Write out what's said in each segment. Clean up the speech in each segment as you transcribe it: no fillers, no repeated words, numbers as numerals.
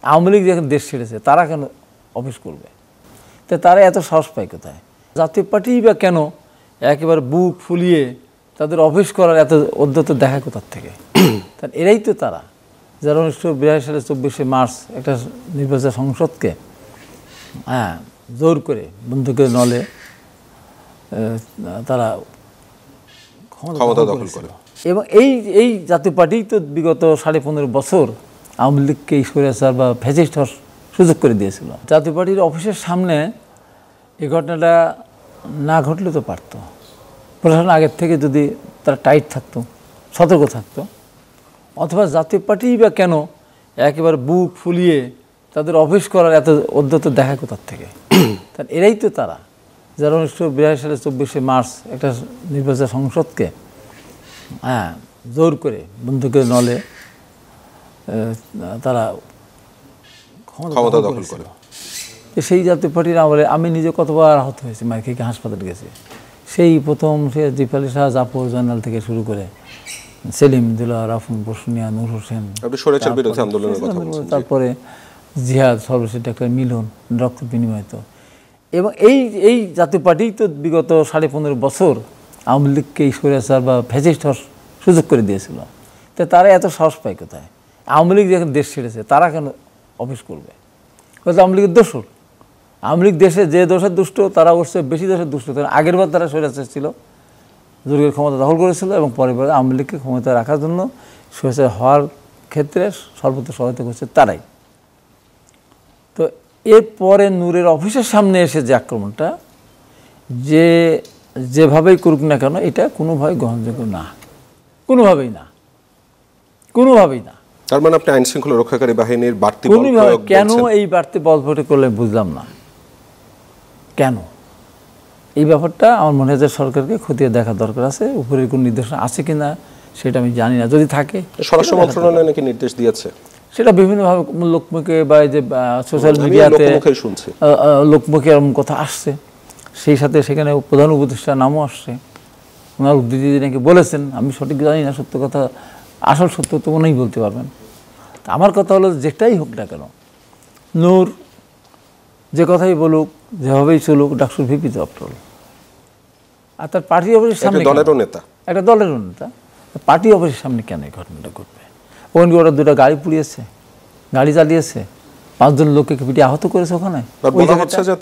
আওয়ামী লীগ যখন দেশ ছেড়েছে তারা কেন অফিস করবে? তো তারা এত সাহস পায় কোথায়? জাতীয় পার্টি বা কেন একেবারে বুক ফুলিয়ে তাদের অফিস করার এত উদ্যত দেখা কোথার থেকে? এরাই তো তারা যারা 1982 সালে 24শে মার্চ একটা নির্বাচন সংসদকে জোর করে বন্দুকের নলে তারা ক্ষমতা দখল করে। এবং এই জাতীয় পার্টি তো বিগত 15.5 বছর আওয়ামী লীগকে স্বৈরাচার বা ফ্যাসিস্ট হওয়ার সুযোগ করে দিয়েছিল। জাতীয় পার্টির অফিসের সামনে এই ঘটনাটা না ঘটলে তো পারতো। প্রশাসন আগের থেকে যদি তারা টাইট থাকতো, সতর্ক থাকতো, অথবা জাতীয় পার্টি বা কেন একেবারে বুক ফুলিয়ে তাদের অফিস করার এত উদ্যত দেখা কোথার থেকে? এরাই তো তারা যারা 1982 সালে 24শে মার্চ একটা নির্বাচন সংসদকে জোর করে বন্দুকের নলে তারা ক্ষমতা দখল করে। সেই জাতীয় পার্টির আমলে আমি নিজে কতবার আহত হয়েছি, মার খেয়ে হাসপাতালে গেছি। সেই প্রথম সে জিফালি শাহ, জাফর জয়নাল থেকে শুরু করে সেলিম, দিলওয়ার, রাফুন, বসুনিয়া, নূর হোসেন, তারপরে জিহাদ, সর্বশেষ ডাক্তার মিলন, রক্ত বিনিময়। এবং এই জাতীয় পার্টি তো বিগত 15.5 বছর আওয়ামী লীগকে স্বৈরাচার বা ফ্যাসিস্ট হওয়ার সুযোগ করে দিয়েছিল। তো তারা এত সাহস পায় কোথায়? আওয়ামী লীগ যখন দেশ ছেড়েছে তারা কেন অফিস করবে? হয়তো আওয়ামী লীগের দোষর। আওয়ামী লীগ দেশে যে দোষের দুষ্ট তারা অবশ্য বেশি দোষের দুষ্ট। আগের বার তারা স্বৈরাচার ছিল, জোরের ক্ষমতা দখল করেছিল, এবং পরে আওয়ামী লীগকে ক্ষমতা রাখার জন্য স্বৈরাচার হওয়ার ক্ষেত্রে সর্বত্র সহায়তা করছে তারাই। তো এরপরে নূরের অফিসের সামনে এসে যে আক্রমণটা, যেভাবেই করুক না কেন, এটা কোনোভাবেই গ্রহণযোগ্য না, কোনোভাবেই না, কোনোভাবেই না। তার মানে আপনি আইন শৃঙ্খলা রক্ষাকারী বাহিনীর বাড়তি বল কেন এই বাড়তি বল প্রয়োগ করলে বুঝলাম না কেন। এই ব্যাপারটা আমার মনে হয় যে সরকারকে খতিয়ে দেখা দরকার আছে। উপরের কোন নির্দেশনা আছে কিনা সেটা আমি জানি না। যদি থাকে, স্বরাষ্ট্র মন্ত্রণালয় নাকি নির্দেশ দিয়েছে, সেটা বিভিন্নভাবে লোকমুখে বা যে সোশ্যাল মিডিয়াতে লোকমুখে এরকম কথা আসছে। সেই সাথে সেখানে প্রধান উপদেষ্টার নামও আসছে, ওনার উদ্ধৃতি নাকি বলেছেন। আমি সঠিক জানি না, সত্য কথা, আসল সত্য তো উনিই বলতে পারবেন। আমার কথা হলো, যেটাই হোক না কেন, নূর যে কথাই বলুক, যেভাবেই চলুক, ডাকসুর ভিপি তো আফটার অল। আর তার পার্টি অফিসের সামনে একটা দলেরও নেতা, পার্টি অফিসের সামনে কেন এই ঘটনাটা ঘটবে? ওখানে ওরা 2টা গাড়ি পুড়িয়েছে, গাড়ি চালিয়েছে, 5 জন লোককে পিটিয়ে আহত করেছে। ওখানে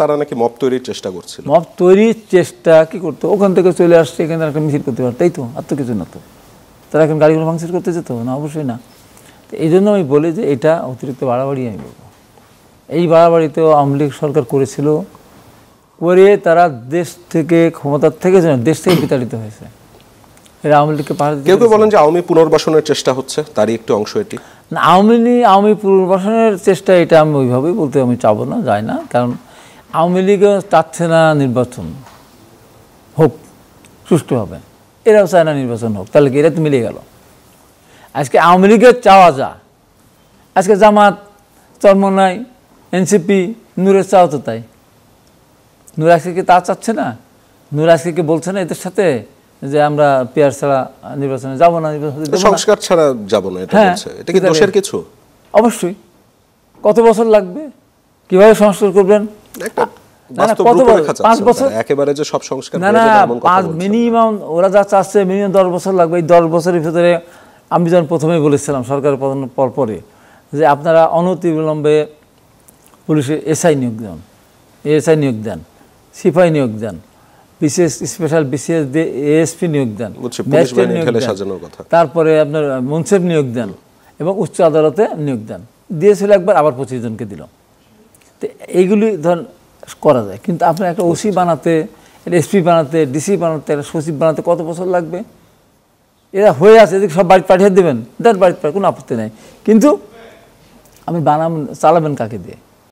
তারা নাকি মব তৈরির চেষ্টা করছিল। মব তৈরির চেষ্টা কি করতো? ওখান থেকে চলে আসছে, এখানে একটা মিছিল করতে পারতো, তাই তো, আর তো কিছু না। তো তারা এখন গাড়িগুলো ভাঙচুর করতে যেত না? অবশ্যই না। তো এই জন্য আমি বলি যে এটা অতিরিক্ত বাড়াবাড়ি। আমি বলবো এই বাড়াবাড়িতেও আওয়ামী লীগ সরকার করেছিল, করে তারা দেশ থেকে, ক্ষমতার থেকে দেশ থেকে বিতাড়িত হয়েছে। এরা আওয়ামী লীগকে পাহাড় দিতে। কেউ কেউ বলেন যে আওয়ামী পুনর্বাসনের চেষ্টা হচ্ছে, তারই একটু অংশ এটি। না, আওয়ামী পুনর্বাসনের চেষ্টা, এটা আমি ওইভাবেই বলতে আমি চাবো না, যাই না। কারণ আওয়ামী লীগও চাচ্ছে না নির্বাচন হোক সুষ্ঠুভাবে, এরাও চায় না নির্বাচন হোক। তাহলে কি এরা তো মিলে গেল? আজকে আওয়ামী লীগের চাওয়া যা, আজকে জামাত, চরমনাই, এনসিপি, নূরের চাও তো তাই। নূর আজকে কি তা চাচ্ছে না? নূর আজকে কি বলছে না এদের সাথে যে আমরা পেয়ার ছাড়া নির্বাচনে যাবো না, সংস্কার ছাড়া যাবো না? এটা কি দোষের কিছু? অবশ্যই। কত বছর লাগবে? কিভাবে সংস্কার করবেন? 5 বছর একেবারে যে সব সংস্কার না, মিনিমাম ওরা যা চাচ্ছে মিনিমাম 10 বছর লাগবে। এই 10 বছরের ভিতরে আমি যখন প্রথমেই বলেছিলাম সরকারের পরপরে যে আপনারা অনতিবিলম্বে পুলিশে এসআই নিয়োগ দেন, এএসআই নিয়োগ দেন, সিপাই নিয়োগ দেন, বিশেষ স্পেশাল বিসিএস এএসপি নিয়োগ দেন, তারপরে আপনার মুন্সিফ নিয়োগ দেন, এবং উচ্চ আদালতে নিয়োগ দেন। দিয়েছিল একবার, আবার 25 জনকে দিল। তো এইগুলি ধরেন করা যায়, কিন্তু আপনার একটা ওসি বানাতে, এসপি বানাতে, ডিসি বানাতে, একটা সচিব বানাতে কত বছর লাগবে? এরা হয়ে আছে, এদিকে সব বাড়ি পাঠিয়ে দেবেন, দেন বাড়িতে, কোনো আপত্তি নেই। কিন্তু আমি চালাবেন কাকে দিয়ে?